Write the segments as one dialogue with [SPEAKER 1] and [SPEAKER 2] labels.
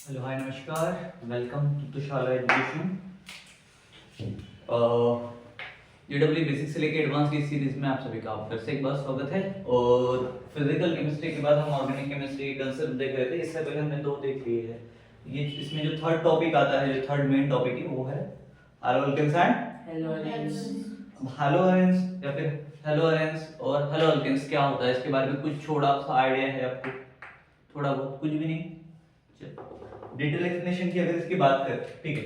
[SPEAKER 1] Hello hi नमस्कार, welcome to Tushala education. ईडब्ल्यू basic से लेकर एडवांस की सीरीज में आप सभी का फिर से एक बार स्वागत है। और फिजिकल केमिस्ट्री के बाद हम ऑर्गेनिक केमिस्ट्री के कंसेप्ट देख रहे थे। इससे पहले हमने दो देख लिए है। ये इसमें जो थर्ड टॉपिक आता है, जो थर्ड मेन टॉपिक है वो है एल्केन्स एंड हैलोजेन्स या फिर हेलोजेन्स। और हेलोजेन्स क्या होता है इसके बारे में कुछ थोड़ा सा आइडिया है आपको? थोड़ा बहुत, कुछ भी नहीं। डिटेल एक्सप्लेनेशन की अगर इसकी बात करें, ठीक है,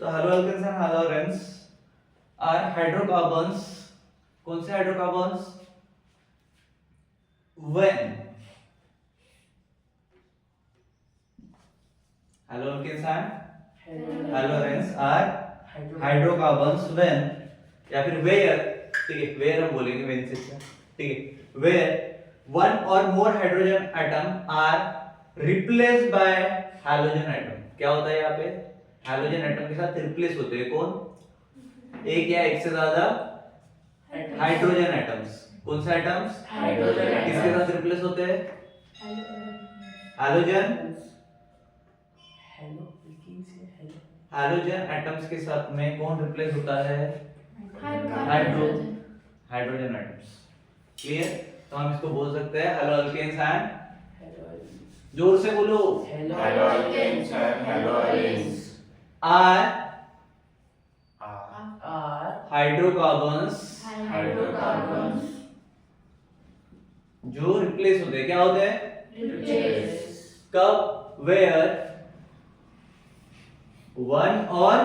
[SPEAKER 1] तो halogens and halogens are hydrocarbons. कौन से hydrocarbons? When halogens and halogens are hydrocarbons when या फिर वेयर, ठीक है, वेयर हम बोलेंगे, व्हेन से, ठीक है, where one or more hydrogen atom are replaced by hydrogen atom. क्या होता है यहाँ पे? हाइड्रोजन एटम के साथ रिप्लेस होते हैं कौन? एक या एक से ज्यादा हाइड्रोजन एटम्स। कौन से एटम्स? हाइड्रोजन। किसके साथ रिप्लेस होते हैं? हाइड्रोजन। हाइड्रोजन एटम्स के साथ में कौन रिप्लेस होता है? Hydrogen atoms. क्लियर? तो हम इसको बोल सकते हैं हेलोजेन्स एंड, जोर से बोलो, हेलोजेन्स एंड हेलोजेन्स आर हाइड्रोकार्बन्स जो रिप्लेस होते हैं। क्या होते हैं? कब? वेयर वन और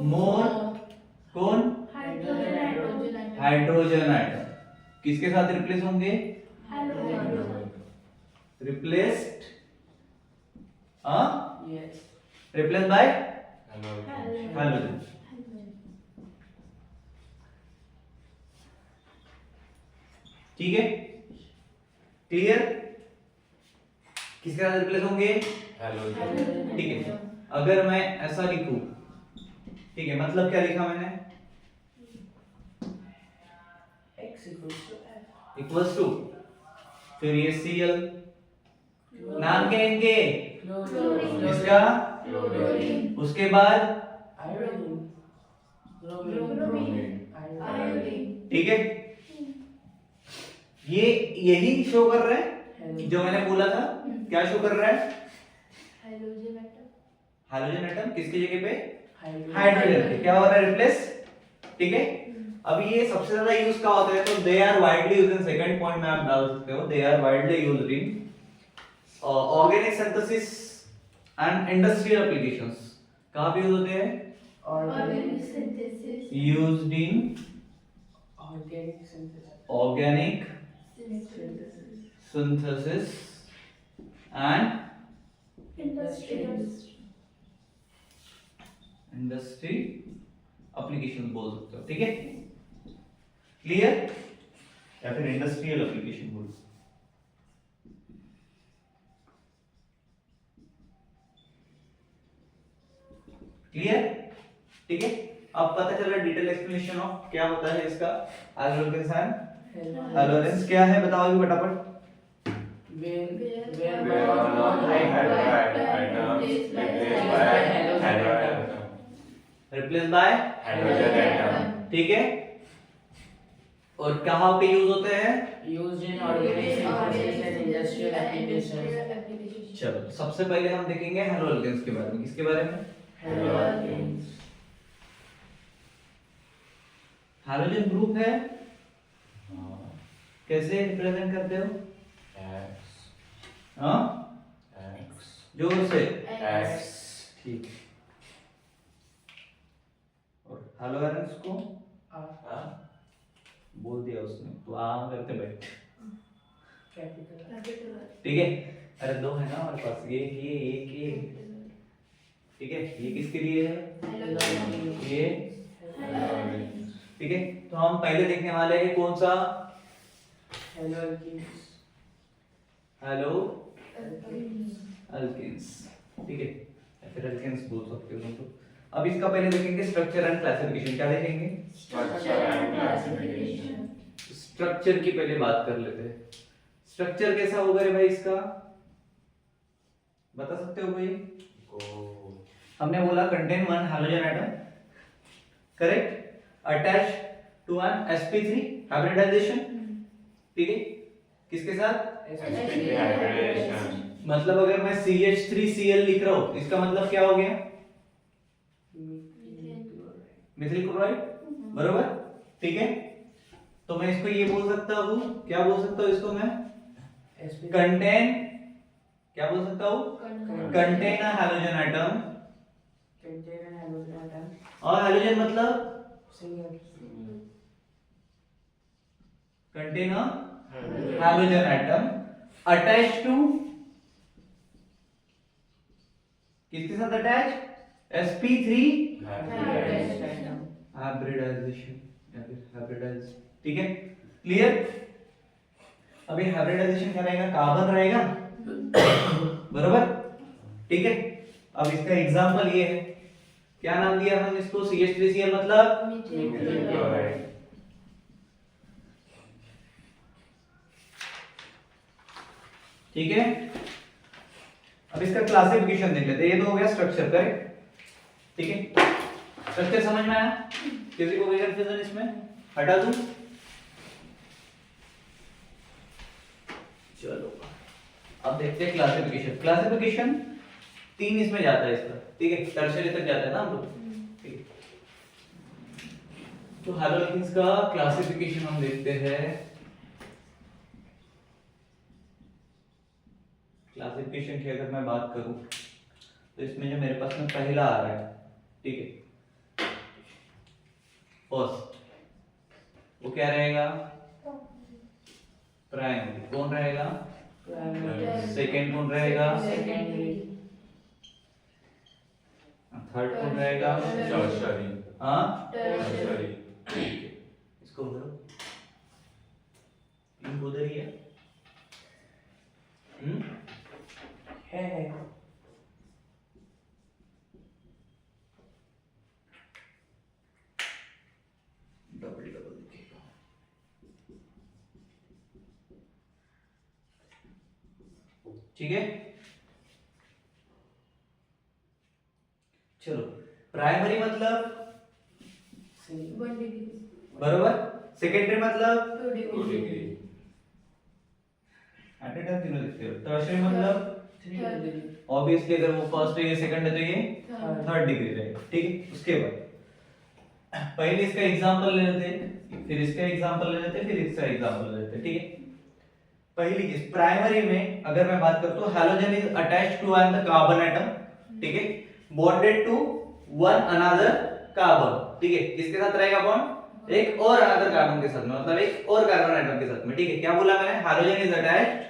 [SPEAKER 1] मोर कौन? हाइड्रोजन एटम किसके साथ रिप्लेस होंगे? Replaced, replace by hydrogen. ठीक है, क्लियर? किसके साथ रिप्लेस होंगे? हाइड्रोजन। ठीक है, अगर मैं ऐसा लिखूं, ठीक है, मतलब क्या लिखा मैंने? इक्वल्स टू, फिर ये Cl, नाम क्या इनके? इसका, उसके बाद, ठीक है, ये यही शो कर रहा है जो मैंने बोला था। क्या शो कर रहा है? हाइड्रोजन एटम किसकी जगह पे? हाइड्रोजन पे। क्या हो रहा है? रिप्लेस। ठीक है, अब ये सबसे ज्यादा यूज का होता है, तो they are widely used in, second point में आप डाल सकते हो, they are widely used in organic synthesis and industrial applications. कहां पे यूज होते हैं? Organic synthesis, used in organic synthesis and industry application बोल सकते हो। ठीक है, क्लियर? या फिर इंडस्ट्रियल एप्लीकेशन बोल। क्लियर? ठीक है, अब पता चला डिटेल एक्सप्लेनेशन ऑफ क्या होता है इसका एल्केन्स एंड हेलोजेन्स। क्या है बताओ अभी फटाफट। Replace by hydrogen atom. ठीक है, और कहां पे यूज होते हैं?
[SPEAKER 2] Used in organic synthesis and industrial applications.
[SPEAKER 1] चलो सबसे पहले हम देखेंगे हेलोजेन्स के बारे में। किसके बारे में?
[SPEAKER 2] हेलोजेन्स।
[SPEAKER 1] हाइड्रोजन ग्रुप है, कैसे रिप्रेजेंट करते हो? एक्स, जोर से एक्स। ठीक, और हेलोजेन्स को बोल दिया उसने, तो आम करते बैठ। ठीक है, अरे दो है ना हमारे पास, ये ठीक है, ये किसके लिए है? ये, ठीक है, तो हम पहले देखने वाले हैं कौन सा? अल्केन्स। ठीक है, या फिर अल्केन्स बोल सकते हो तुम तो। अब इसका पहले देखेंगे स्ट्रक्चर एंड क्लासिफिकेशन। क्या देखेंगे? स्ट्रक्चर की पहले बात कर लेते हैं। स्ट्रक्चर कैसा होगा रे भाई इसका? बता सकते हो कोई?
[SPEAKER 3] ओ
[SPEAKER 1] हमने बोला contain one hydrogen atom, correct, attach to an sp3 hybridization, ठीक है, किसके साथ?
[SPEAKER 3] sp3 hybridization
[SPEAKER 1] मतलब अगर मैं CH3Cl लिख रहा हूं इसका मतलब क्या हो गया? मिथिल क्लोराइड, बरोबर, ठीक है। तो मैं इसको ये बोल सकता हूँ, क्या बोल सकता हूँ इसको मैं? कंटेन, क्या बोल सकता हूँ? कंटेन अ हाइड्रोजन एटम, और हाइड्रोजन मतलब contain a hydrogen atom attach to, किसके साथ अटैच? sp3 हाइब्रिडाइजेशन या फिर हाइब्रिडाइज, ठीक है, क्लियर। अभी हाइब्रिडाइजेशन क्या रहेगा? कार्बन रहेगा, बरोबर, ठीक है। अब इसका एग्जांपल ये है, क्या नाम दिया हम इसको? CH3Cl मतलब
[SPEAKER 3] मिथिल क्लोराइड
[SPEAKER 1] ठीक है। अब इसका क्लासिफिकेशन देख लेते हैं। ये तो हो गया स्ट्रक्चर, करेक्ट, ठीक है। स्ट्रक्चर समझ में आया? किसी को कोई कंफ्यूजन इसमें? हटा दूं? चलो अब देखते हैं क्लासिफिकेशन। क्लासिफिकेशन 3 इसमें जाता है इसका, ठीक है, टर्शियरी तक जाता है ना हम लोग, ठीक है। तो हाइड्रोलिक्स का क्लासिफिकेशन हम देखते हैं। क्लासिफिकेशन की अगर मैं बात करूं तो इसमें जो मेरे पास में पहला आ रहा है, ठीक है, फर्स्ट, वो क्या रहेगा? प्राइमरी। कौन रहेगा? सेकेंड कौन रहेगा? थर्ड कौन रहेगा?
[SPEAKER 3] टर्शियरी
[SPEAKER 1] हाँ,
[SPEAKER 3] टर्शियरी
[SPEAKER 1] इसको करो, इनको उधर ही है, डबल डबल दिखेगा, ठीक है। चलो, प्राइमरी मतलब बरोबर, सेकेंडरी मतलब
[SPEAKER 3] 2 डिग्री
[SPEAKER 1] एट ए टाइम तीनों लिखते हो। टर्शियरी मतलब ऑब्वियसली अगर वो फर्स्ट है ये सेकंड है तो ये थर्ड डिग्री रहेगा, ठीक है। उसके बाद पहले इसका एग्जांपल ले लेते हैं, फिर इसका एग्जांपल ले लेते हैं, फिर इसका एग्जांपल ले लेते हैं, ठीक है। पहली चीज, प्राइमरी में अगर मैं बात करूं तो hydrogen is attached to an carbon atom, ठीक है, bonded to one another carbon, ठीक है। किसके साथ रहेगा बॉन्ड? एक और अनदर कार्बन के साथ में, मतलब एक और कार्बन एटम के साथ में, ठीक है। क्या बोला मैंने? Hydrogen is attached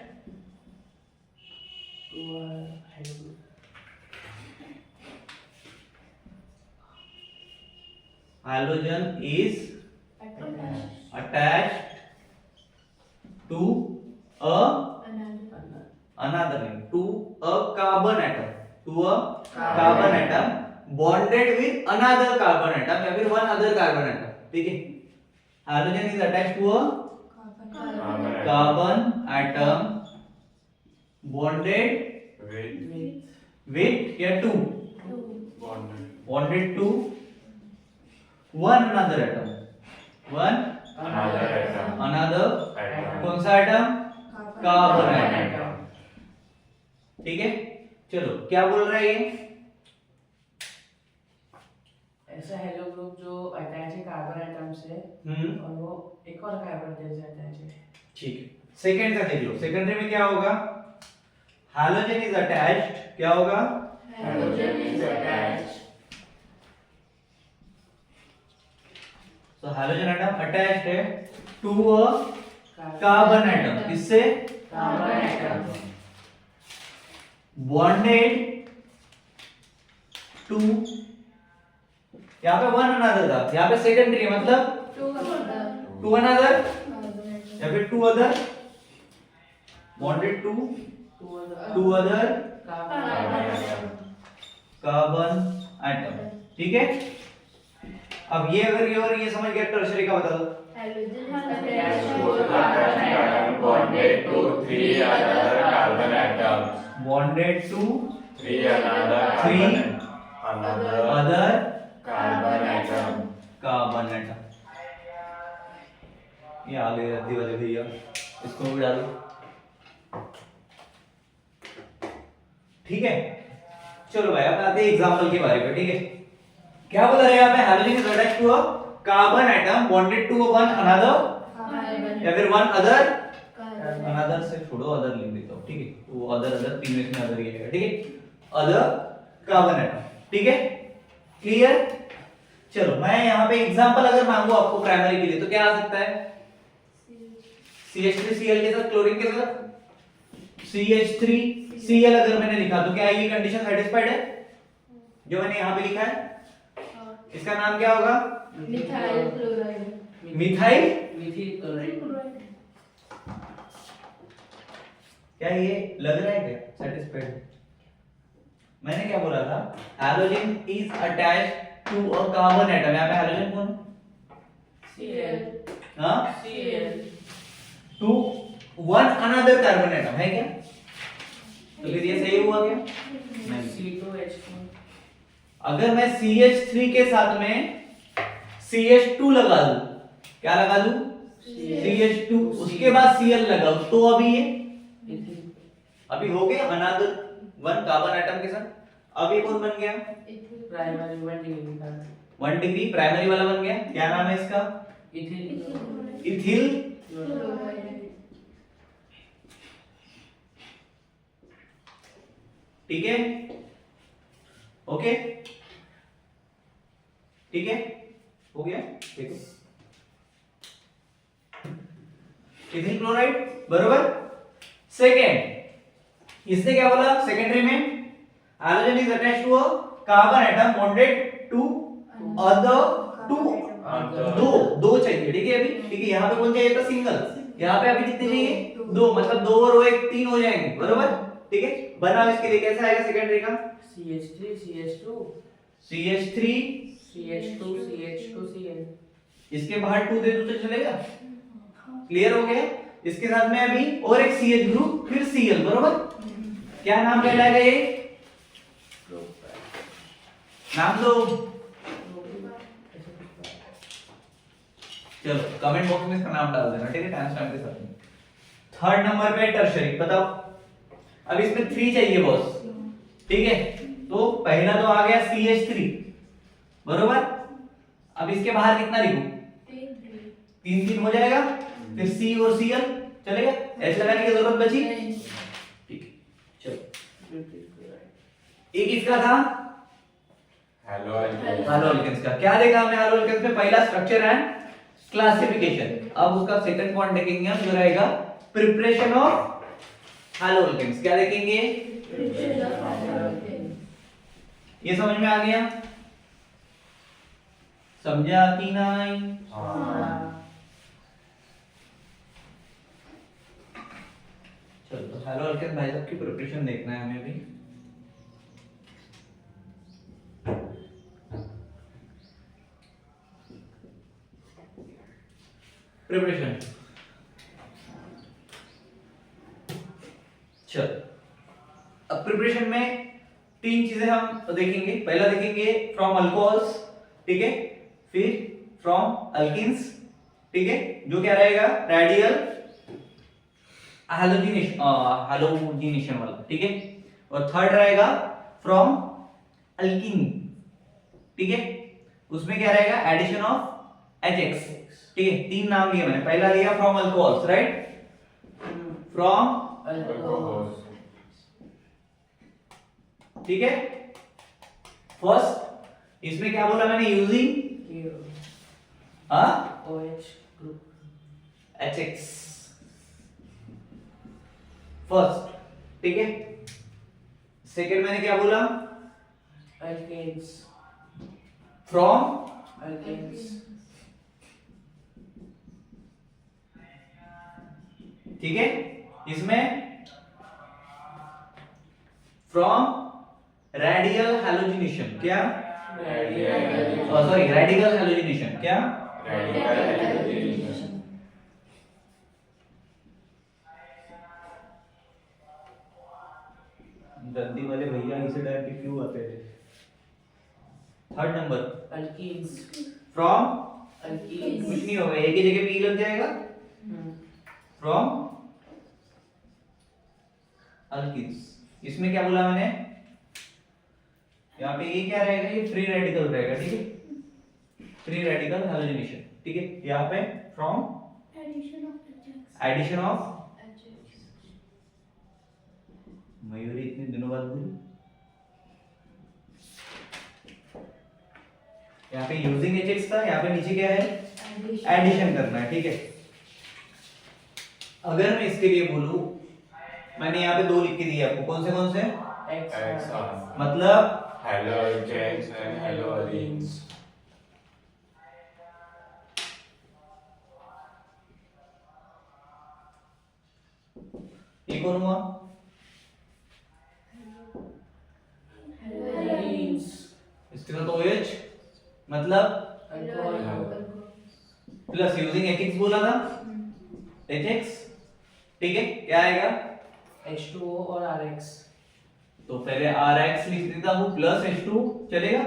[SPEAKER 1] halogen is attached to a another to a carbon atom, to a carbon atom bonded with another carbon atom या फिर one other carbon atom, ठीक है। halogen is attached to a carbon atom bonded with या two bonded to one another atom, one another कौन सा atom? Carbon atom, ठीक है। चलो क्या बोल रहा है ये?
[SPEAKER 2] ऐसा हेलो ग्रुप जो अटैच है कार्बन एटम से और वो एक और कार्बन से अटैच है,
[SPEAKER 1] ठीक है। सेकंड का देख लो, सेकेंडरी में क्या होगा? हाइड्रोजन इज अटैच्ड, क्या होगा?
[SPEAKER 3] हाइड्रोजन इज अटैच्ड
[SPEAKER 1] तो हाइड्रोजन एटम अटैच्ड है टू अ कार्बन एटम, किससे?
[SPEAKER 2] कार्बन एटम
[SPEAKER 1] बॉन्डेड टू, यहाँ पे वन अनदर था, यहाँ पे सेकेंडरी है मतलब टू अनदर या फिर to other, bonded to other carbon atom, ठीक है। अब ये अगर ये और ये समझ गया, टर्शियरी का बता दो।
[SPEAKER 3] Hydrogen bonded to three another carbon atoms.
[SPEAKER 1] bonded to
[SPEAKER 3] Three another
[SPEAKER 1] Three
[SPEAKER 3] another
[SPEAKER 1] other
[SPEAKER 3] carbon atom.
[SPEAKER 1] Carbon atom. ये आ गए रद्दी वाले भैया, इसको भी डालो। ठीक है, चलो भाई अब आते हैं एग्जांपल के बारे में। ठीक है, क्या बोला है यहाँ पे? Hydrogen is attached to a carbon atom bonded to one another, या फिर वन अदर। अनदर से छोड़ो, अदर लिख देता हूँ। ठीक है, वो अदर तीन में से अदर ही है। ठीक है, अदर कार्बन एटम। ठीक है, क्लियर? चलो मैं यहाँ पे एग्जांपल अगर मांगू आपको प्राइमरी के लिए तो क्या आ सकता है? CH3Cl के साथ, क्लोरीन के साथ CH3Cl अगर मैंने लिखा तो क्या ये कंडीशन सेटिस्फाइड है जो मैंने यहाँ पे लिखा है? इसका नाम क्या होगा?
[SPEAKER 4] Methyl chloride.
[SPEAKER 1] Methyl
[SPEAKER 2] Mithil chloride.
[SPEAKER 1] क्या ये लग रहा है क्या सेटिस्फाइड? मैंने क्या बोला था? Hydrogen is attached to a carbon atom. यहाँ पे हाइड्रोजन कौन?
[SPEAKER 2] Cl।
[SPEAKER 1] हाँ,
[SPEAKER 2] Cl।
[SPEAKER 1] To one another carbon atom है क्या? तो फिर ये सही हुआ क्या? नहीं।
[SPEAKER 2] C2H2।
[SPEAKER 1] अगर मैं CH3 के साथ में CH2 लगा दूं, क्या लगा दूं? CH2, उसके बाद Cl लगाऊं तो अभी ये
[SPEAKER 2] मिथिल।
[SPEAKER 1] अभी हो गया अनदर वन कार्बन एटम के साथ। अब ये कौन बन गया?
[SPEAKER 2] प्राइमरी 1 डिग्री का
[SPEAKER 1] 1 डिग्री प्राइमरी वाला बन गया। क्या नाम है इसका?
[SPEAKER 2] Ethyl
[SPEAKER 1] ethyl
[SPEAKER 2] chloride.
[SPEAKER 1] ठीक है, ओके, ठीक है, हो गया। देखो इथिल क्लोराइड बरोबर। सेकेंड, इसने क्या बोला? सेकेंडरी में hydrogen is attached to a carbon atom bonded to other to दो चाहिए। ठीक है, अभी ठीक है, यहाँ पे कौन चाहिए था? सिंगल। यहाँ पे अभी कितने चाहिए? दो, मतलब दो और वो एक, तीन हो जाएंगे बरोबर। ठीक है, बनाओ इसके लिए। कैसा आएगा सेकेंडरी का?
[SPEAKER 2] CH3 CH2
[SPEAKER 1] CH3
[SPEAKER 2] CH2 CH2 Cl।
[SPEAKER 1] इसके बाहर 2 दे दो तो चलेगा। क्लियर हो गया? इसके साथ में अभी और एक CH ग्रुप, फिर Cl बरोबर। क्या नाम कहलाएगा ये? नाम दो। चलो कमेंट बॉक्स में इसका नाम डाल देना। ठीक है, टाइम स्टैम्प के साथ में। थर्ड नंबर पे टर्शरी, बताओ। अब इसमें 3 चाहिए बॉस। ठीक है, तो पहला तो आ गया CH3 बरोबर। अब इसके बाहर कितना लिखूं? 3 हो जाएगा। फिर C और Cl चलेगा। H लगाने की जरूरत बची? ठीक है, चलो एक इसका था
[SPEAKER 3] हेलो
[SPEAKER 1] हाइड्रोजन का। क्या देखा हमने हाइड्रोजन में? पहला स्ट्रक्चर एंड क्लासिफिकेशन। अब उसका सेकंड पॉइंट देखेंगे हम, जो रहेगा प्रिपरेशन ऑफ हाइड्रोजन। क्या देखेंगे? ये समझ में आ गया? समझा कि नहीं? चलो तो हाइड्रोजन भाई साहब की प्रिपरेशन देखना है हमें भी। प्रिपरेशन, चलो अब प्रिपरेशन में 3 चीजें हम देखेंगे। पहला देखेंगे फ्रॉम अल्कोहल्स। ठीक है, फिर फ्रॉम अल्किन्स। ठीक है, जो क्या रहेगा? रेडियल हैलोजिनेशन वाला। ठीक है, और थर्ड रहेगा फ्रॉम अल्किन। ठीक है, उसमें क्या रहेगा? Addition of HX। ठीक है, 3 नाम लिए मैंने। पहला लिया फ्रॉम अल्कोहल्स, राइट? फ्रॉम, ठीक है। फर्स्ट इसमें क्या बोला मैंने? Using
[SPEAKER 2] OH group
[SPEAKER 1] HX first. ठीक है, सेकंड मैंने क्या बोला?
[SPEAKER 2] alkanes
[SPEAKER 1] फ्रॉम,
[SPEAKER 2] alkanes
[SPEAKER 1] ठीक है, इसमें फ्रॉम रेडियल हैलोजिनेशन। क्या? Sorry, radical halogenation. क्या? दंती वाले भैया इसे डायरेक्ट क्यों आते हैं? Third number
[SPEAKER 2] alkenes
[SPEAKER 1] from,
[SPEAKER 2] alkenes
[SPEAKER 1] कुछ नहीं होगा, एक ही जगह पी लग जाएगा, फ्रॉम अल्कीन्स। इसमें क्या बोला मैंने, यहाँ पे ये क्या रहेगा, ये फ्री रेडिकल रहेगा, ठीक है, फ्री रेडिकल हैलोजिनेशन, ठीक है। यहाँ पे फ्रॉम एडिशन ऑफ, मयूरी इतने दिनों बाद बोली। यहाँ पे यूजिंग एचएक्स था, यहाँ पे नीचे क्या है, एडिशन करना है, ठीक है। अगर मैं इसके लिए बोलूं, मैंने यहाँ पे दो लिख के दिए आपको, कौन से
[SPEAKER 2] एक्स
[SPEAKER 1] मतलब
[SPEAKER 3] halogens and haloalines.
[SPEAKER 1] ये कौन हुआ,
[SPEAKER 2] एल्कीन्स
[SPEAKER 1] इसके साथ OH मतलब प्लस यूजिंग एचएक्स बोला था, एचएक्स, ठीक है। क्या आएगा,
[SPEAKER 2] H2O और RX
[SPEAKER 1] तो पहले RX लिख देता हूँ प्लस H2 चलेगा,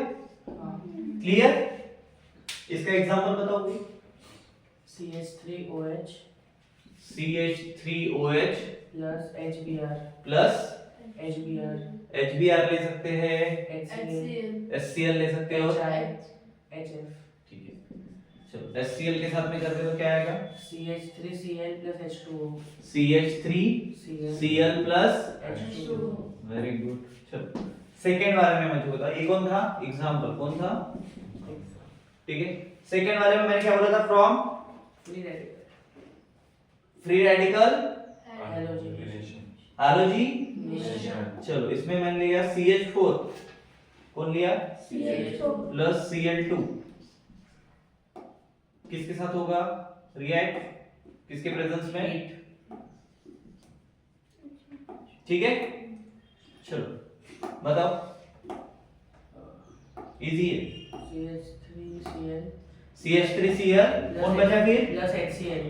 [SPEAKER 1] क्लियर। इसका एग्जांपल बताओ कोई,
[SPEAKER 2] CH3OH
[SPEAKER 1] CH3OH
[SPEAKER 2] plus HBr
[SPEAKER 1] plus
[SPEAKER 2] HBr
[SPEAKER 1] HBr ले सकते हैं,
[SPEAKER 2] HCl
[SPEAKER 1] HCl ले सकते हो,
[SPEAKER 2] HF
[SPEAKER 1] ठीक है। चलो HCl के साथ में करते तो क्या आएगा,
[SPEAKER 2] CH3Cl plus H2O
[SPEAKER 1] CH3Cl plus,
[SPEAKER 2] H2O
[SPEAKER 1] very good. चलो सेकंड वाले में मुझे बता, ये कौन था, एग्जांपल कौन था, ठीक है। सेकंड वाले में मैंने क्या बोला था, from
[SPEAKER 2] free radical
[SPEAKER 1] free radical
[SPEAKER 3] Halogenation.
[SPEAKER 1] Halogenation. चलो इसमें मैंने लिया CH4, कौन लिया, प्लस Cl2, किसके साथ होगा, रिएक्ट किसके प्रेजेंस में, ठीक है। चलो बताओ, इजी है।
[SPEAKER 2] CH3Cl
[SPEAKER 1] CH3Cl कौन बचा फिर,
[SPEAKER 2] plus HCl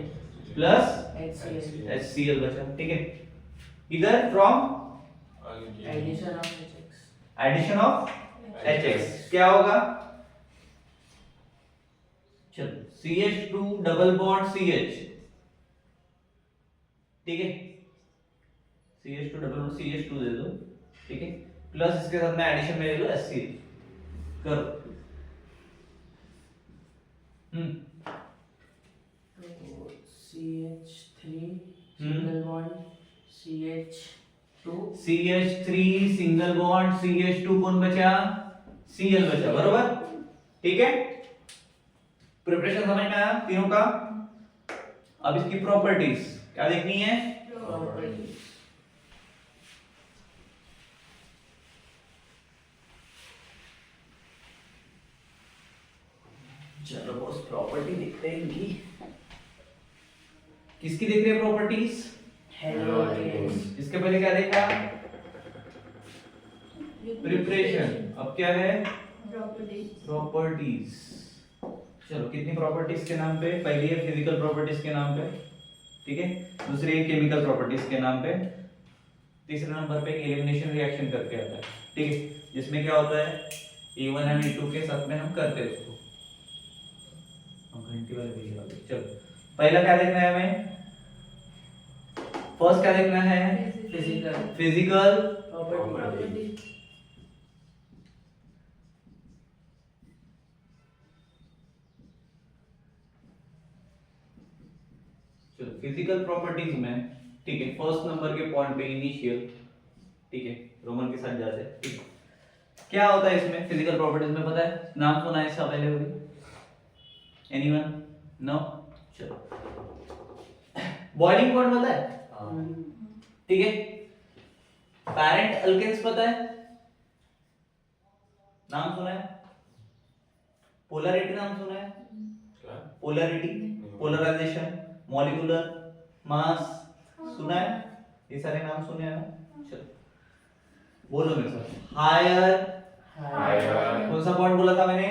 [SPEAKER 1] plus
[SPEAKER 2] HCl
[SPEAKER 1] HCl बचा, ठीक है। इधर from
[SPEAKER 2] addition of HX
[SPEAKER 1] addition of HX क्या होगा, चलो CH2 डबल बॉन्ड CH, ठीक है, CH2 डबल बॉन्ड CH2 दे दो, ठीक है, प्लस इसके साथ में एडिशन में ले लो HCl, करो।
[SPEAKER 2] तो CH3 single bond CH2
[SPEAKER 1] CH3 single bond CH2 कौन बचा, Cl बचा, बरोबर, ठीक है। प्रिपरेशन समझ में आया तीनों का। अब इसकी प्रॉपर्टीज क्या देखनी है,
[SPEAKER 2] प्रॉपर्टी
[SPEAKER 1] चलो बॉस प्रॉपर्टी देखते हैं इनकी, किसकी देख रहे हैं प्रॉपर्टीज,
[SPEAKER 2] हेलोजेन्स
[SPEAKER 1] इसके पहले क्या देखा, प्रिपरेशन, अब क्या है प्रॉपर्टीज। चलो कितनी प्रॉपर्टीज के नाम पे, पहली है फिजिकल प्रॉपर्टीज के नाम पे, ठीक है, दूसरी है केमिकल प्रॉपर्टीज के नाम पे, तीसरे नंबर पे एलिमिनेशन रिएक्शन करके आता है, ठीक है, जिसमें क्या होता है E1 एंड E2 के साथ में हम करते हैं उसको, हम घंटी वाले भैया वाले। चलो पहला क्या देखना है हमें, फर्स्ट क्या देखना है,
[SPEAKER 2] फिजिकल
[SPEAKER 1] फिजिकल
[SPEAKER 2] प्रॉपर्टी
[SPEAKER 1] चलो फिजिकल प्रॉपर्टीज में, ठीक है, फर्स्ट नंबर के पॉइंट पे इनिशियल, ठीक है, रोमन के साथ जाते हैं, ठीक है। क्या होता है इसमें फिजिकल प्रॉपर्टीज में, पता है, नाम सुना है इसका पहले कभी, एनीवन, नो, चलो बॉइलिंग पॉइंट पता है, ठीक है, पैरेंट अल्केन्स पता है, नाम सुना है, पोलैरिटी नाम सुना है, पोलैरिटी, पोलराइजेशन, मॉलिक्यूलर मास सुना है, ये सारे नाम सुने हैं ना। चलो बोलो मेरे साथ, हायर, कौन सा पॉइंट बोला था मैंने,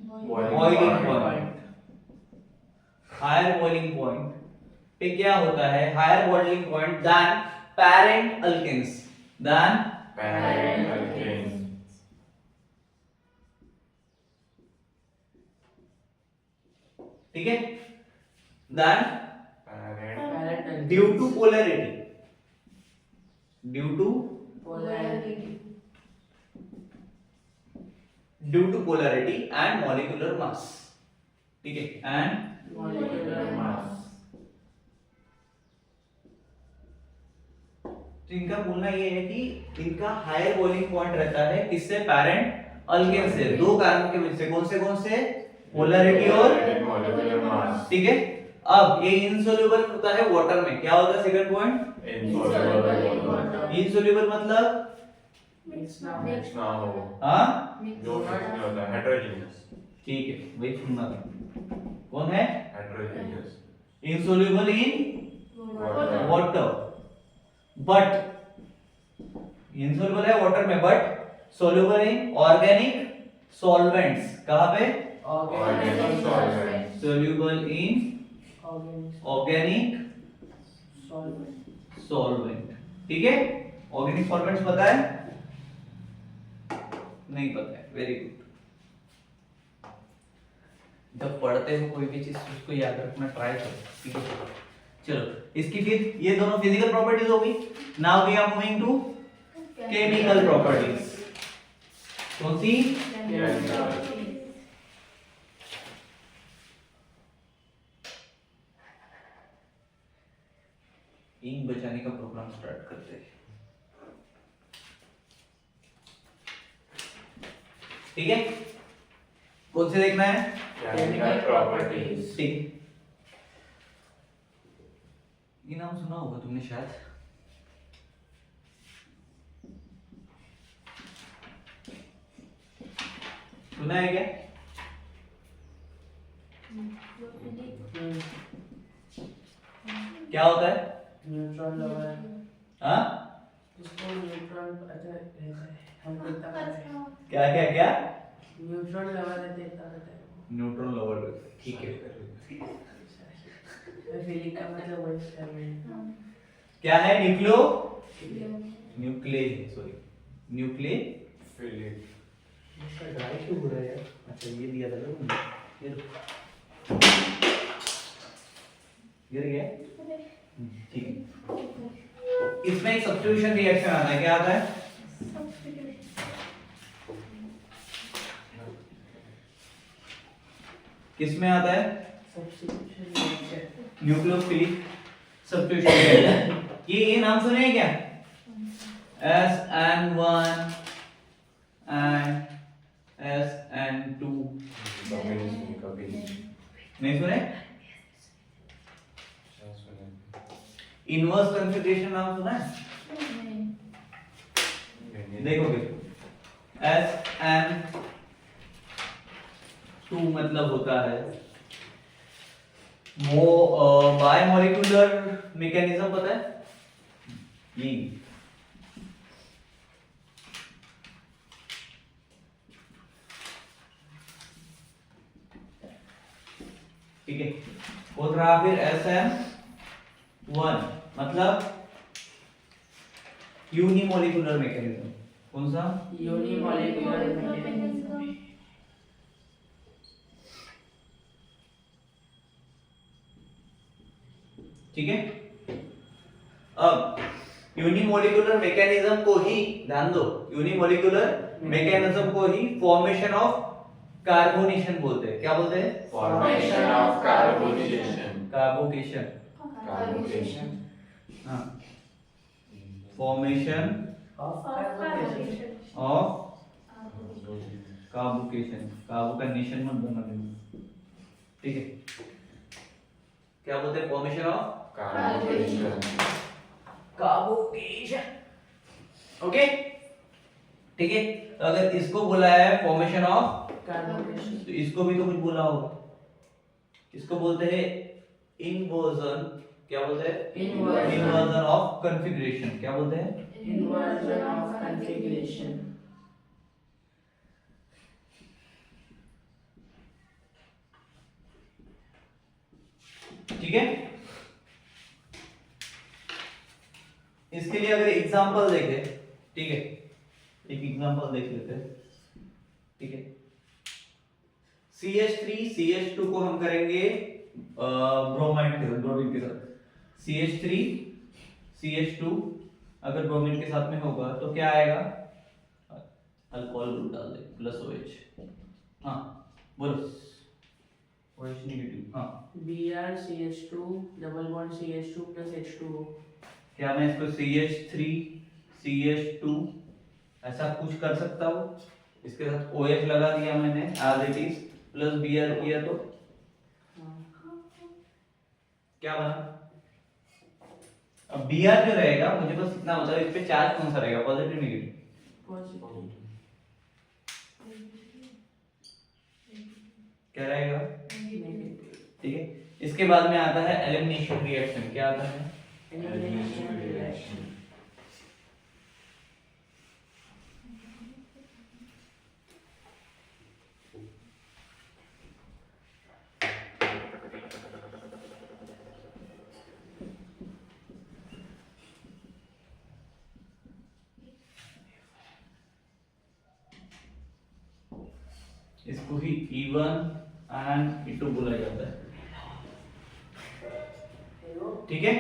[SPEAKER 1] boiling point, higher boiling point पे क्या होता है, higher boiling point then parent alkanes, then
[SPEAKER 3] parent alkanes,
[SPEAKER 1] ठीक है। Then
[SPEAKER 3] parent
[SPEAKER 1] due to polarity, due to polarity and molecular mass, ठीक है, एंड
[SPEAKER 2] मॉलिक्यूलर
[SPEAKER 3] mass,
[SPEAKER 1] तो इनका बोलना ये है कि इनका हायर बॉइलिंग पॉइंट रहता है किससे, पैरेंट अल्केन से, दो कारण के वजह से, कौन से पोलैरिटी और,
[SPEAKER 3] molecular mass,
[SPEAKER 1] ठीक है। अब ये इनसोल्यूबल होता है वाटर में, क्या होता है second point,
[SPEAKER 3] insoluble water,
[SPEAKER 1] insoluble मतलब
[SPEAKER 2] मिक्स ना
[SPEAKER 3] mix ना हो,
[SPEAKER 1] हाँ
[SPEAKER 3] जो mix नहीं होता, heterogeneous,
[SPEAKER 1] ठीक है, वही सुनना था, कौन है
[SPEAKER 3] heterogeneous,
[SPEAKER 1] insoluble in
[SPEAKER 3] water,
[SPEAKER 1] water, but insoluble है वाटर में, but soluble in organic solvents, कहां पे,
[SPEAKER 3] organic solvents,
[SPEAKER 1] soluble in organic solvent, ठीक है। ऑर्गेनिक सॉल्वेंट्स पता है, नहीं पता है, वेरी गुड। जब पढ़ते हो कोई भी चीज उसको याद रखना ट्राई करो, ठीक है। चलो इसकी फिर ये दोनों फिजिकल प्रॉपर्टीज होगी। Now we are moving to chemical properties. कौन सी, इंक बचाने का प्रोग्राम स्टार्ट करते हैं, ठीक है। कौन से देखना है,
[SPEAKER 3] chemical properties,
[SPEAKER 1] ठीक। ये नाम सुना होगा तुमने शायद, सुना है क्या, क्या होता है,
[SPEAKER 2] न्यूट्रॉन लेवल,
[SPEAKER 1] हाँ
[SPEAKER 2] इसको न्यूट्रॉन अच्छा रहता है, हमको इतना पता है।
[SPEAKER 1] क्या क्या क्या,
[SPEAKER 2] न्यूट्रॉन लेवल रहता है, इतना पता है।
[SPEAKER 1] न्यूट्रॉन लेवल, ठीक है।
[SPEAKER 2] मैं फीलिंग का मतलब वही कर रही हूँ।
[SPEAKER 1] क्या है, न्यूक्लिय, सॉरी न्यूक्लिय,
[SPEAKER 3] Philip,
[SPEAKER 1] इसका ड्राई क्यों हो रहा है यार, अच्छा ये दिया था ना तुमने, ये गिर गया, ठीक है। इसमें एक सब्स्टिट्यूशन रिएक्शन आता है, क्या आता है, किसमें आता है,
[SPEAKER 2] substitution reaction,
[SPEAKER 1] nucleophilic substitution reaction. ये नाम सुने हैं क्या, SN1 and SN2,
[SPEAKER 3] कभी
[SPEAKER 1] नहीं सुने, इनवर्स कॉन्फ़िगरेशन नाम सुना है, देखोगे SN2 मतलब होता है बायोमोलिकुलर मैकेनिज्म, पता है ये, ठीक है। बोल रहा फिर SN1 मतलब यूनिमोलिकुलर मैकेनिज्म, कौन सा,
[SPEAKER 2] यूनिमोलिकुलर मैकेनिज्म,
[SPEAKER 1] ठीक है। अब यूनिमोलिकुलर मैकेनिज्म को ही, ध्यान दो, यूनिमोलिकुलर मैकेनिज्म को ही फॉर्मेशन ऑफ कार्बोनेशन बोलते हैं, क्या बोलते हैं,
[SPEAKER 3] formation of carbonation,
[SPEAKER 1] carbocation,
[SPEAKER 3] carbonation,
[SPEAKER 1] हाँ, formation
[SPEAKER 2] of carbonation,
[SPEAKER 1] of carbocation, carbo का नेशन मत बना देना, ठीक है। क्या बोलते हैं, formation of
[SPEAKER 3] carbonation,
[SPEAKER 1] carbocation, okay, ठीक है। तो अगर इसको बोला है फॉर्मेशन ऑफ,
[SPEAKER 2] कार्बोनेशन,
[SPEAKER 1] तो इसको भी तो कुछ बोला होगा, इसको बोलते हैं इन्वर्जन, क्या बोलते हैं,
[SPEAKER 2] Inversion.
[SPEAKER 1] इन्वर्जन ऑफ कॉन्फ़िगरेशन, क्या बोलते हैं,
[SPEAKER 2] इन्वर्जन ऑफ कॉन्फ़िगरेशन,
[SPEAKER 1] ठीक है। इसके लिए अगर एग्जांपल देखें, ठीक है, एक एग्जांपल देख लेते हैं, ठीक है। CH3 CH2 को हम करेंगे ब्रोमाइड के साथ, ब्रोमीन के साथ। CH3 CH2 अगर ब्रोमीन के साथ में होगा तो क्या आएगा, अल्कोहल ग्रुप डाल दे प्लस OH। हाँ बोलो, OH नेगेटिव। हाँ
[SPEAKER 2] Br CH2 double bond CH2 plus H2O।
[SPEAKER 1] क्या मैं इसको CH3 CH2 ऐसा कुछ कर सकता हूँ, इसके साथ OH लगा दिया मैंने as it is, plus Br किया तो क्या बना। अब Br जो रहेगा, मुझे बस इतना बताओ इस पे चार्ज कौन सा रहेगा, पॉजिटिव नेगेटिव?
[SPEAKER 2] पॉजिटिव।
[SPEAKER 1] क्या रहेगा,
[SPEAKER 2] नेगेटिव।
[SPEAKER 1] ठीक है। इसके बाद में आता है एलिमिनेशन रिएक्शन। क्या आता है,
[SPEAKER 2] एलिमिनेशन रिएक्शन।
[SPEAKER 1] इसको ही E1 एंड E2 बोला जाता है, ठीक है।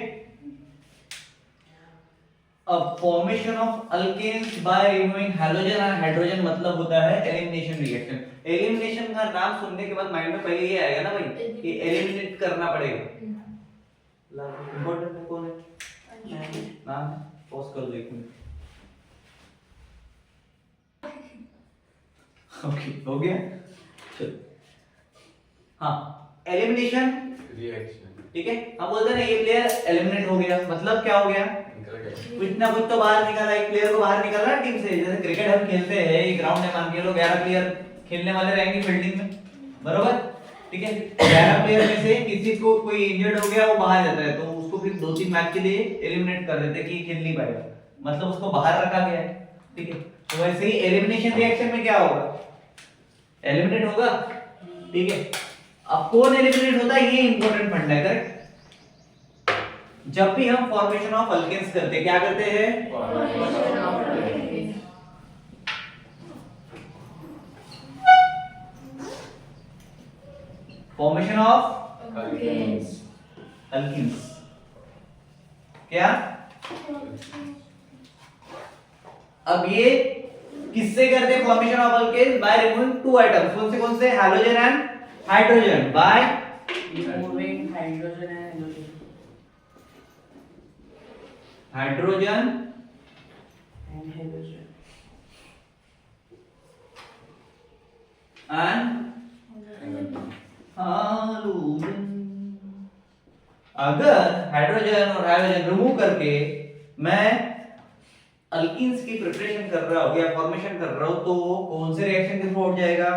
[SPEAKER 1] अब formation of alkanes by removing halogen and hydrogen मतलब होता है एलिमिनेशन रिएक्शन। एलिमिनेशन का नाम सुनने के बाद माइंड में पहले ये आएगा ना भाई कि एलिमिनेट करना पड़ेगा। इंपॉर्टेंट है, कौन है नाम, पॉज कर दो एक मिनट। ओके हो गया, चलो। हाँ एलिमिनेशन
[SPEAKER 3] रिएक्शन,
[SPEAKER 1] ठीक है। हम बोलते हैं ना ये प्लेयर एलिमिनेट हो गया, मतलब क्या हो गया, कुछ ना कुछ तो बाहर निकला, एक प्लेयर को बाहर निकल रहा है टीम से। जैसे क्रिकेट हम खेलते हैं, एक ग्राउंड में मान के लो 11 प्लेयर खेलने वाले रहेंगे फील्डिंग में, बरोबर, ठीक है। 11 प्लेयर में से किसी को कोई इंजर्ड हो गया, वो बाहर जाता है, तो उसको फिर 2-3 मैच के लिए एलिमिनेट कर देते हैं कि खेल नहीं पाएगा, मतलब उसको बाहर रखा गया है, ठीक है। तो वैसे ही एलिमिनेशन रिएक्शन में क्या होगा, एलिमिनेट होगा, ठीक है। अब कौन एलिमिनेट होता है, ये इंपॉर्टेंट फंडा है, करेक्ट। जब भी हम फॉर्मेशन ऑफ अल्केन्स करते हैं, क्या करते हैं, फॉर्मेशन ऑफ अल्केन्स। क्या, अब ये किससे करते हैं formation of alkanes, by removing 2 items. कौन से, halogen and hydrogen, by
[SPEAKER 2] removing hydrogen and
[SPEAKER 1] hydrogen
[SPEAKER 2] and hydrogen
[SPEAKER 1] and hydrogen. अगर हाइड्रोजन और हाइड्रोजन रिमूव करके मैं अल्कीन्स की प्रिपरेशन कर रहा हूं या फॉर्मेशन कर रहा हूं, तो कौन से रिएक्शन के थ्रू हो जाएगा,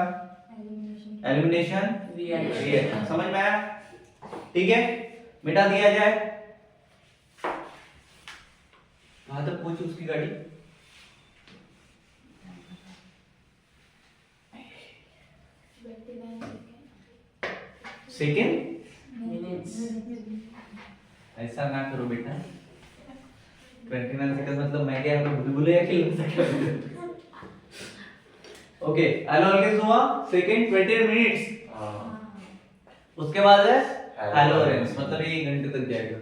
[SPEAKER 1] एलिमिनेशन रिएक्शन। समझ में आया, ठीक है। मिटा दिया जाए, कहां तक पहुंची उसकी गाड़ी, सेकेंड।
[SPEAKER 2] मिनट्स।
[SPEAKER 1] ऐसा ना करो बेटा, 29 सेकंड मतलब मैं क्या भूलभुलैया खेल सकता। ओके एलोरेंस हुआ सेकंड 20 मिनट्स। उसके बाद है एलोरेंस, मतलब ये 1 घंटे तक जाएगा।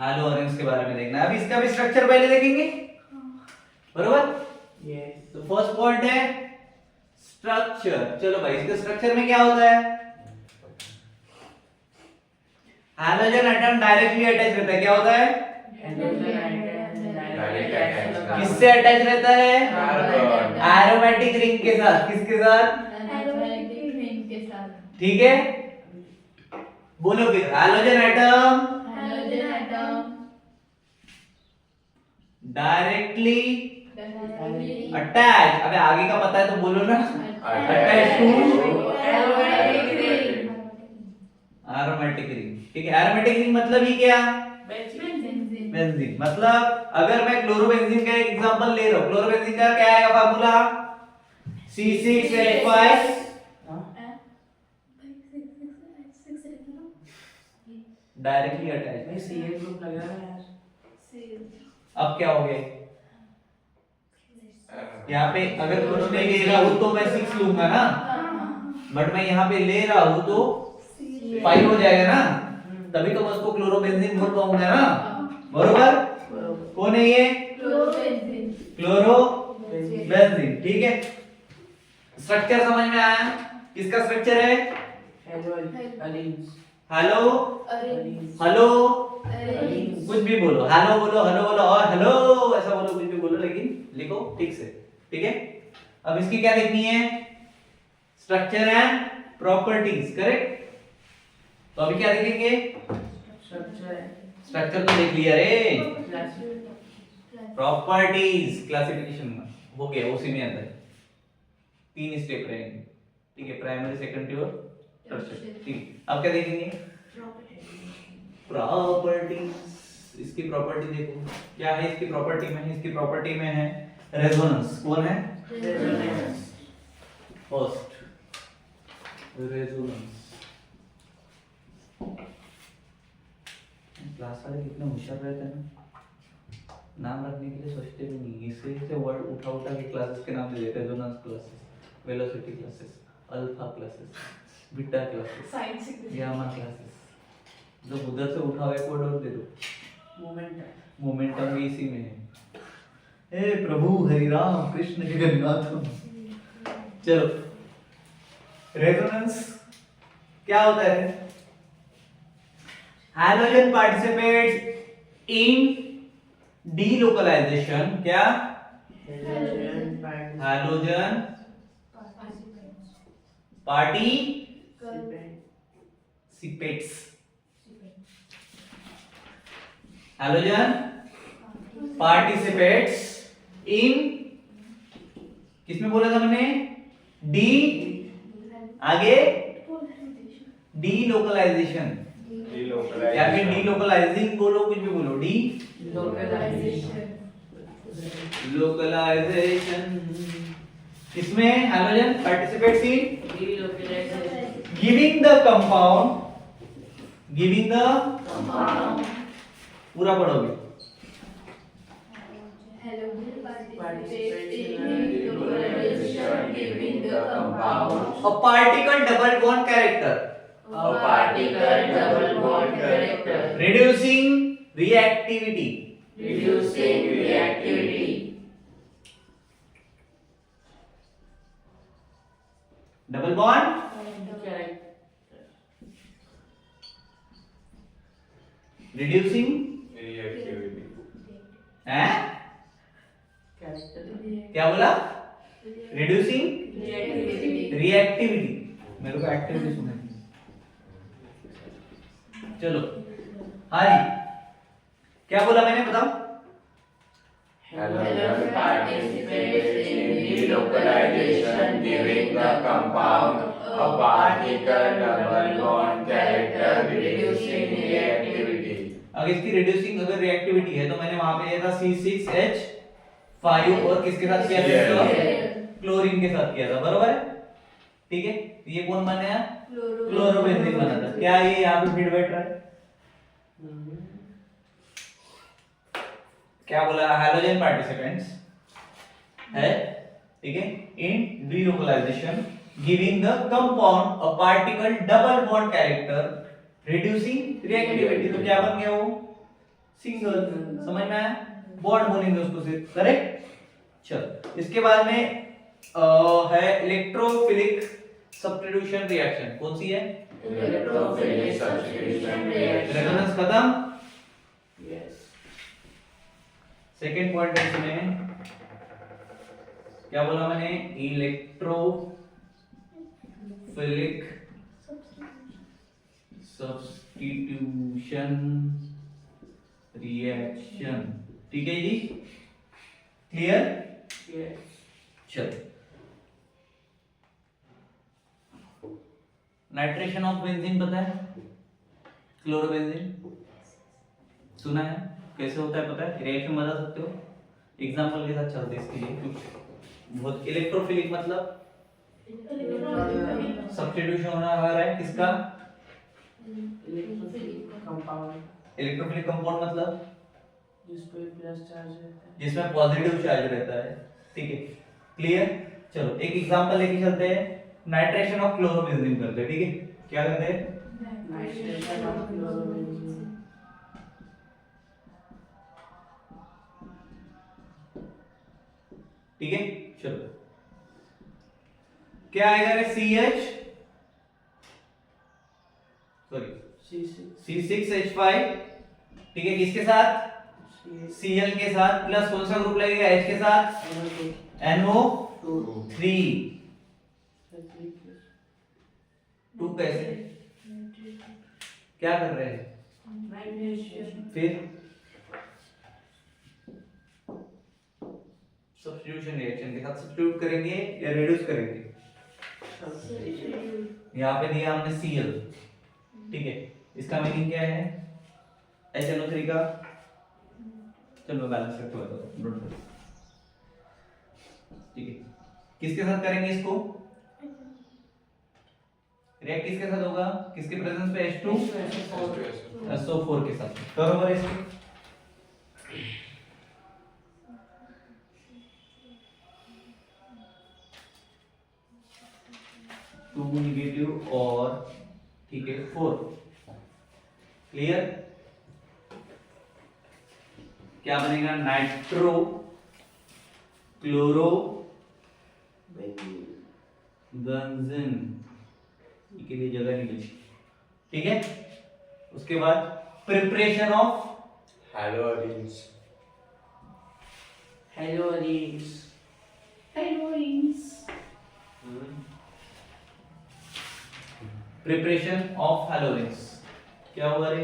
[SPEAKER 1] एलोरेंस के बारे में देखना है, अब इसका भी स्ट्रक्चर पहले देखेंगे, बरोबर।
[SPEAKER 2] यस।
[SPEAKER 1] तो फर्स्ट पॉइंट है स्ट्रक्चर। चलो भाई, इसके स्ट्रक्चर में क्या होता है, हाइड्रोजन एटम डायरेक्टली अटैच रहता है। क्या होता है, किससे अटैच रहता है, एरोमेटिक रिंग के साथ। किसके साथ, ठीक है। बोलो फिर, हाइड्रोजन एटम डायरेक्टली अटैच। अबे आगे का पता है तो बोलो ना, अटैच टू एरोमेटिक रिंग, ठीक है। एरोमेटिक रिंग मतलब ही क्या, बेंजीन। मतलब अगर मैं क्लोरोबेंजीन का एक एग्जांपल ले रहा हूं, क्लोरोबेंजीन का क्या आएगा फार्मूला, C6H5 डायरेक्टली अटैच।
[SPEAKER 2] भाई CH ग्रुप लग रहा है यार।
[SPEAKER 1] अब क्या हो गया, यहाँ पे अगर कुछ नहीं ले रहा हूं तो मैं 6 लूंगा ना, बट मैं यहाँ पे ले रहा हूं तो 5 हो जाएगा ना, तभी तो मैं उसको क्लोरोबेंजीन बोल पाऊंगा ना, बरोबर। कौन है ये, क्लोरोबेंजीन, ठीक है। स्ट्रक्चर समझ में आया, किसका स्ट्रक्चर है, हेलो हेलो कुछ भी बोलो, हेलो बोलो, हेलो बोलो, और हेलो ऐसा बोलो, कुछ भी बोलो, लेकिन लिखो ठीक से, ठीक है। अब इसकी क्या लिखनी है, स्ट्रक्चर एंड प्रॉपर्टीज, करेक्ट। तो अभी क्या लिखेंगे, स्ट्रक्चर तो देख लिया रे, प्रॉपर्टीज क्लासिफिकेशन में हो गया, उसी में आता है, 3 स्टेप रहेंगे, ठीक है, प्राइमरी सेकेंडरी और टर्शियरी, ठीक है। अब क्या देखेंगे, प्रॉपर्टीज, इसकी प्रॉपर्टी देखो क्या है, इसकी प्रॉपर्टी में, इसकी प्रॉपर्टी में है रेजोनेंस, कौन है, फर्स्ट रेजोनेंस। क्लास वाले कितने होशियार रहते हैं ना, नाम रखने के लिए सोचते भी नहीं, इसे वर्ड उठा उठा के क्लासेस के नाम दे देते हैं, resonance classes, velocity classes, alpha classes, beta classes, gamma classes, जब उधर से उठाओ एक वर्ड और दे दो, मोमेंटम भी इसी में है। हे प्रभु हरि राम कृष्ण जगन्नाथ। चलो, रेजोनेंस क्या होता है, हाइड्रोजन पार्टिसिपेट्स इन डीलोकलाइजेशन, क्या, hydrogen participates, hydrogen participates in, किसमें बोला था मैंने, डी, आगे डीलोकलाइजेशन, या फिर डीलोकलाइजिंग बोलो, कुछ भी बोलो, डी लोकलाइजेशन, इसमें hydrogen participates in giving the compound, पूरा पढ़ोगे, a particle double bond character, reducing reactivity, double bond reducing, हैं, क्या बोला, reducing reactivity, मेरे को एक्टिविटी सुना, चलो हाँ जी, क्या बोला मैंने, बताओ,
[SPEAKER 3] Halogen participates in delocalization, giving the compound a particle double bond character, reducing reactivity.
[SPEAKER 1] अगर इसकी रिड्यूसिंग अगर रिएक्टिविटी है तो मैंने वहां पे लिया था C6H5 और किसके साथ किया था, क्लोरीन के साथ किया था, बरोबर है, ठीक है। ये कौन बनाया, क्लोरोबेंजीन बना था, क्या ये यहाँ पे फिट बैठ रहा है, क्या बोला, हाइड्रोजन पार्टिसिपेंट्स है, ठीक है, in delocalization giving the compound a partial double bond character, reducing reactivity, तो क्या बन गया वो, सिंगल, समझ में आया, बॉन्ड बोलेंगे उसको सिर्फ, करेक्ट। चलो, इसके बाद में है इलेक्ट्रोफिलिक सब्स्टिट्यूशन रिएक्शन, कौन सी है,
[SPEAKER 3] Electrophilic substitution reaction.
[SPEAKER 1] रेजोनेंस खत्म, सेकेंड पॉइंट इसमें क्या बोला मैंने, इलेक्ट्रोफिलिक सब्स्टिट्यूशन रिएक्शन, ठीक है जी, क्लियर, चलो, नाइट्रेशन ऑफ बेंजीन पता है, क्लोरोबेंजीन सुना है, कैसे होता है पता है, रिएक्शन बता सकते हो, एग्जांपल के साथ चलते हैं इसके लिए, कुछ बहुत, इलेक्ट्रोफिलिक मतलब सब्स्टिट्यूशन होना आ रहा है किसका, इलेक्ट्रोफिलिक कंपाउंड मतलब
[SPEAKER 2] जिस पे प्लस चार्ज रहता है।
[SPEAKER 1] जिसमें पॉजिटिव चार्ज रहता है, ठीक है, क्लियर। चलो एक एग्जांपल लेके चलते हैं, नाइट्रेशन ऑफ क्लोरोबेंजीन करते हैं, ठीक है, क्या करते हैं,
[SPEAKER 2] नाइट्रेशन ऑफ क्लोरोबेंजीन।
[SPEAKER 1] ठीक है। चलो क्या आएगा रे, CH सॉरी C6H5, ठीक है, किसके साथ, Cl के साथ, प्लस कौन सा ग्रुप लगेगा, H के साथ, NO3। टू कैसे, क्या कर रहे हैं, फिर सब्स्टिट्यूशन रिएक्शन के साथ सब्स्टिट्यूट करेंगे या रिड्यूस करेंगे, यहाँ पे दिया हमने Cl, ठीक है, इसका मीनिंग क्या है, HNO3 का, चलो मैं बैलेंस करके बताता हूँ, ठीक है, किसके साथ करेंगे इसको, रिएक्ट किसके साथ होगा, किसके प्रेजेंस पे, H2 SO4 के साथ, बराबर है इसको। टू निगेटिव और, ठीक है, 4, क्लियर। क्या बनेगा, नाइट्रो क्लोरो बेंजीन के लिए जगह नहीं बची, ठीक है। उसके बाद preparation of
[SPEAKER 3] halogens
[SPEAKER 2] haloarenes.
[SPEAKER 1] Preparation of halogens, क्या हुआ रे,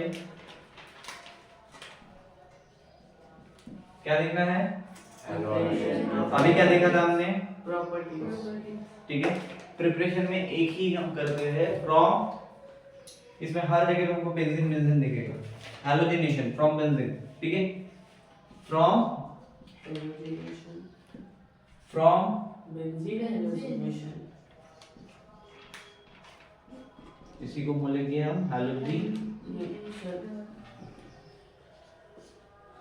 [SPEAKER 1] क्या देखना है, अभी क्या देखा था हमने,
[SPEAKER 2] प्रॉपर्टीज,
[SPEAKER 1] ठीक है। प्रिपरेशन में एक ही हम करते हैं फ्रॉम, इसमें हर जगह हमको बेंजीन बेंजीन दिखेगा, हैलोजिनेशन फ्रॉम बेंजीन, ठीक है, फ्रॉम
[SPEAKER 2] बेंजीन हेलोजिनेशन,
[SPEAKER 1] इसी को बोलेंगे हम हैलोजिन,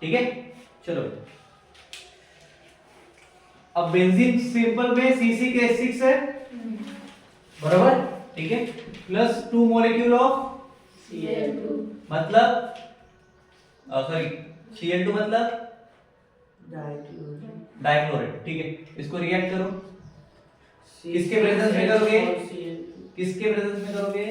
[SPEAKER 1] ठीक है। चलो अब बेंजीन सिंपल में C6H6 है, बराबर, ठीक है, प्लस 2 मॉलिक्यूल ऑफ
[SPEAKER 4] Cl2
[SPEAKER 1] मतलब सॉरी Cl2 मतलब डाइक्लोरेट, ठीक है, इसको रिएक्ट करो, किसके प्रेजेंस में करोगे, किसके प्रेजेंस में करोगे,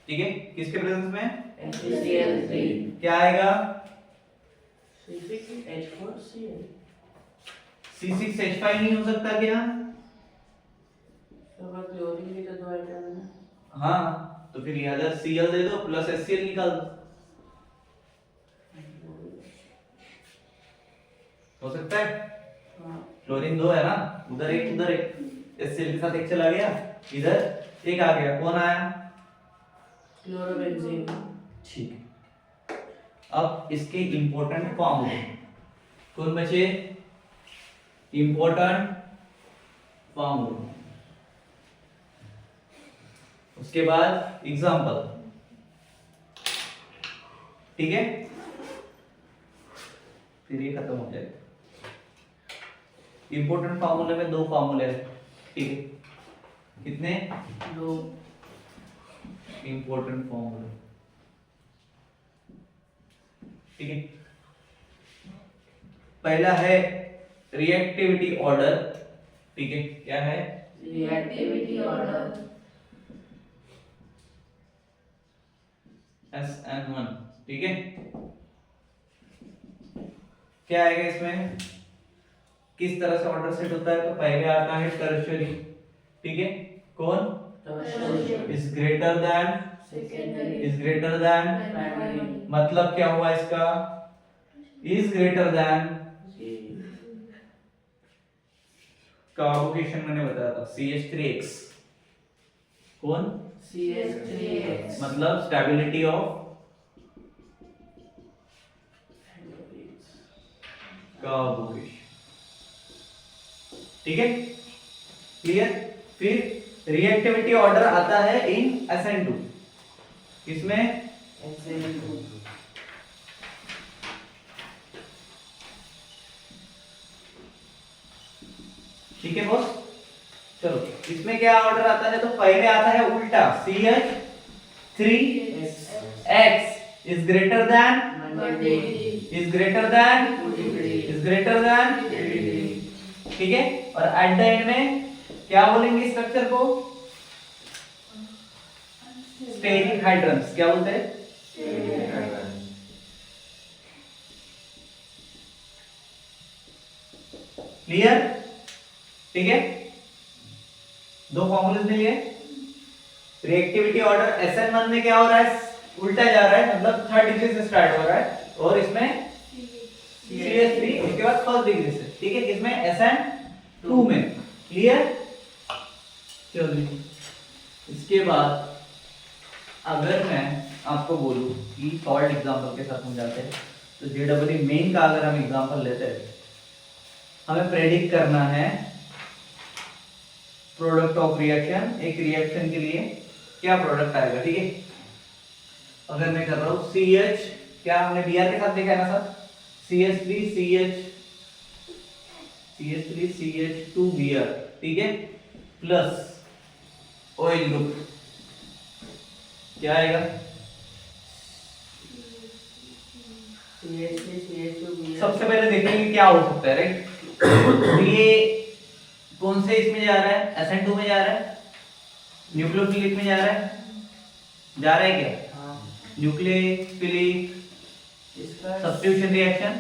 [SPEAKER 1] ठीक है, किसके प्रेजेंस में,
[SPEAKER 2] Cl3,
[SPEAKER 1] क्या आएगा,
[SPEAKER 2] C6H4Cl,
[SPEAKER 1] C6H5 नहीं हो सकता क्या,
[SPEAKER 2] तो क्लोरीन भी तो दो आइटम है,
[SPEAKER 1] हाँ, तो फिर यहाँ इधर Cl दे दो प्लस HCl निकाल दो, हो सकता है,
[SPEAKER 2] हाँ,
[SPEAKER 1] क्लोरीन 2 है ना, उधर एक उधर एक, HCl के साथ एक चला गया, इधर एक आ गया, कौन आया,
[SPEAKER 2] क्लोरोबेंजीन,
[SPEAKER 1] ठीक है। अब इसके इंपॉर्टेंट फॉर्मूले कौन बचे, इंपॉर्टेंट फॉर्मूले, उसके बाद एग्जांपल, ठीक है, फिर ये खत्म हो जाएगा। इंपॉर्टेंट फॉर्मूले में 2 फॉर्मूले हैं, ठीक है, कितने,
[SPEAKER 2] दो,
[SPEAKER 1] इंपॉर्टेंट फॉर्मूले, ठीक है। पहला है रिएक्टिविटी ऑर्डर, ठीक है, क्या है,
[SPEAKER 2] रिएक्टिविटी ऑर्डर,
[SPEAKER 1] SN1, ठीक है। क्या आएगा इसमें, किस तरह से ऑर्डर सेट होता है, तो पहले आता है टर्शियरी, ठीक है, कौन, is greater than,
[SPEAKER 4] secondary
[SPEAKER 1] is greater than,
[SPEAKER 4] primary
[SPEAKER 1] मतलब क्या हुआ इसका, इज ग्रेटर देन, कार्बोकेशन मैंने बताया था CH3X, कौन,
[SPEAKER 2] CH3X,
[SPEAKER 1] मतलब स्टेबिलिटी ऑफ कार्बोकेशन, ठीक है, क्लियर। फिर रिएक्टिविटी ऑर्डर आता है इन SN2, इसमें
[SPEAKER 2] SN2
[SPEAKER 1] ठीक है बॉस। चलो इसमें क्या ऑर्डर आता है, तो पहले आता है उल्टा CH3X is greater than is greater than is greater than, ठीक है। और एट द एंड में क्या बोलेंगे स्ट्रक्चर को, स्टेरिक हाइड्रम्स, क्या बोलते हैं, क्लियर, ठीक है। दो फॉर्मूलेस मिल गए। रिएक्टिविटी ऑर्डर SN1 में क्या हो रहा है, उल्टा जा रहा है, मतलब थर्ड डिग्री से स्टार्ट हो रहा है, और इसमें CH3 उसके बाद फर्स्ट डिग्री से, ठीक है। किसमें, SN2 में, क्लियर। चलो इसके बाद अगर मैं आपको बोलूं कि सॉल्ट एग्जांपल के साथ समझाते हैं, तो JEE मेन का अगर हम एग्जांपल लेते हैं, हमें प्रेडिक्ट करना है प्रोडक्ट ऑफ रिएक्शन, एक रिएक्शन के लिए क्या प्रोडक्ट आएगा, ठीक है। अगर मैं कर रहा हूं CH, क्या हमने Br के साथ देखा है ना सर, CH3CH2Br, ठीक है, प्लस OH ग्रुप, क्या आएगा,
[SPEAKER 2] CH3CH2Br।
[SPEAKER 1] सबसे पहले देखेंगे क्या हो सकता है, राइट। ये कौन से इसमें जा रहा है, SN2 में जा रहा है, न्यूक्लियोफिलिक में जा रहा है, क्या,
[SPEAKER 2] हाँ
[SPEAKER 1] न्यूक्लियोफिलिक
[SPEAKER 2] इसका
[SPEAKER 1] सब्स्टिट्यूशन रिएक्शन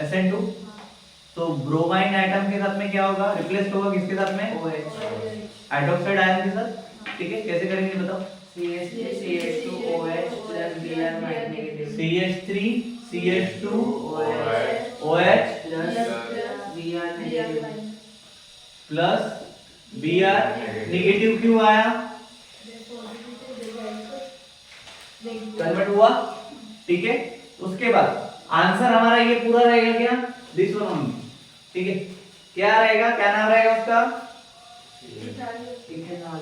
[SPEAKER 1] SN2, तो ब्रोमाइन आइटम के साथ में क्या होगा, रिप्लेस होगा किसके साथ में,
[SPEAKER 2] OH
[SPEAKER 1] हाइड्रोक्साइड आयन के साथ, ठीक है। कैसे करेंगे बताओ,
[SPEAKER 2] CH3CH2OH plus Br negative
[SPEAKER 1] CH3CH2OH
[SPEAKER 2] plus Br negative
[SPEAKER 1] plus Br negative क्यों आया, कन्वर्ट हुआ, ठीक है। उसके बाद आंसर हमारा ये पूरा रहेगा क्या, दिस वन ओनली, ठीक है। क्या रहेगा, क्या नाम रहेगा उसका,
[SPEAKER 2] इथेनॉल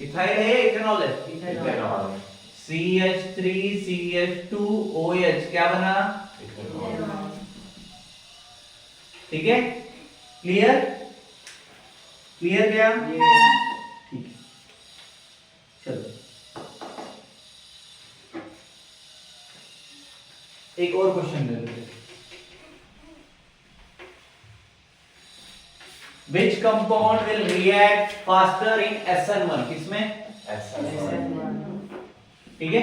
[SPEAKER 1] इथाइल है, इथेनॉल है,
[SPEAKER 2] इथेनॉल
[SPEAKER 1] CH3CH2OH क्या बना, ठीक है, क्लियर, क्लियर क्या, ठीक है। चलो एक और क्वेश्चन ले लेते हैं। Which compound will react faster in SN1, किसमें, ठीक है।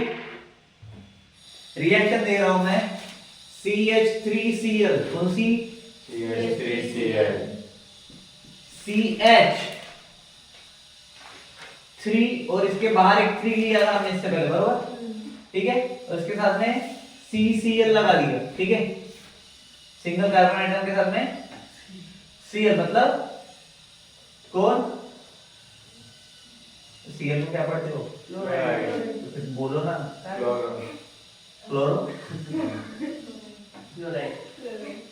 [SPEAKER 1] रिएक्शन दे रहा हूं मैं CH3Cl, कौन सी, CH3 और इसके बाहर एक 3 लिया था हमने इससे पहले, बरोबर, ठीक है। और इसके साथ में CCl लगा दिया, ठीक है, सिंगल कार्बन आइटम के साथ में Cl, मतलब कौन, Cl को क्या पढ़ते हो, तो फिर बोलो ना, फ्लोरो,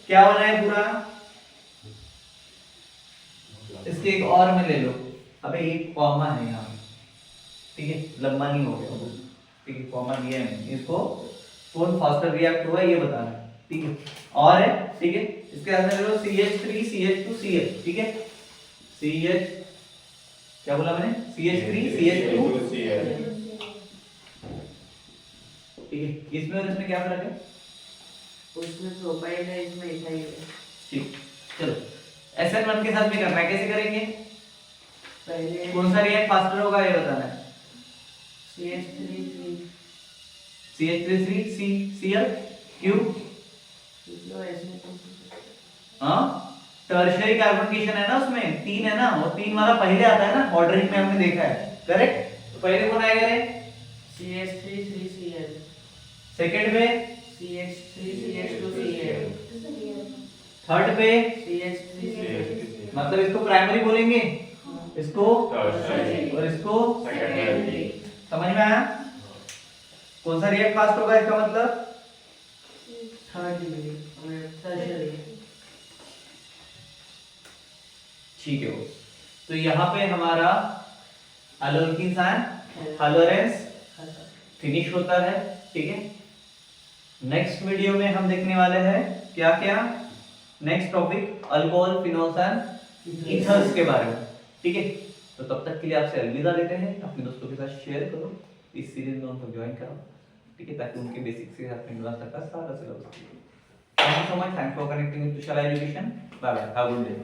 [SPEAKER 1] क्या बना है पूरा, इसके एक और में ले लो, अबे एक कॉमा है यहाँ, ठीक है, लंबा नहीं हो गया, ठीक है, कॉमा दिया है, इसको कौन फास्टर रिएक्ट हुआ है ये बताना है, ठीक है। और है, ठीक है, इसके अंदर ले लो CH3CH2Cl, ठीक है, CH क्या बोला मैंने, CH3CH2, ठीक है। इसमें और इसमें क्या फर्क है,
[SPEAKER 2] उसमें प्रोपाइल है, इसमें इथाइल है।
[SPEAKER 1] ठीक, चलो SN1 के साथ भी करना है, कैसे करेंगे,
[SPEAKER 2] पहले
[SPEAKER 1] कौन सा रिएक्ट फास्टर होगा ये बताना है, CH3CCl क्यों, हाँ, टर्शियरी कार्बोनेशन है ना उसमें, 3 है ना, और 3 वाला पहले आता है ना, ऑर्डरिंग में हमने देखा है, करेक्ट। तो पहले कौन आएगा रे,
[SPEAKER 2] CH3CCl,
[SPEAKER 1] सेकंड पे
[SPEAKER 2] CH3CH2Cl,
[SPEAKER 1] थर्ड पे,
[SPEAKER 2] CH3CCl,
[SPEAKER 1] मतलब इसको प्राइमरी बोलेंगे, इसको
[SPEAKER 3] Tertiary।
[SPEAKER 1] और इसको,
[SPEAKER 3] सेकेंडरी।
[SPEAKER 1] समझ में आया, कौन सा रिएक्ट फास्ट होगा इसका मतलब,
[SPEAKER 2] थर्ड डिग्री टर्शियरी।
[SPEAKER 1] ठीक है वो। तो यहाँ पे हमारा एल्केन्स एंड हैलोरेंस फिनिश होता है, ठीक है। नेक्स्ट वीडियो में हम देखने वाले हैं क्या क्या, next topic alcohol, phenols and ethers के बारे में, ठीक है। तो तब तक के लिए आपसे अलविदा लेते हैं, अपने दोस्तों के साथ शेयर करो, इस सीरीज में उनको ज्वाइन करो, ठीक है, ताकि उनके बेसिक से अपने क्लास तक का सारा syllabus. Thank you so much, thanks for connecting with Tushar education, bye bye, have a good day.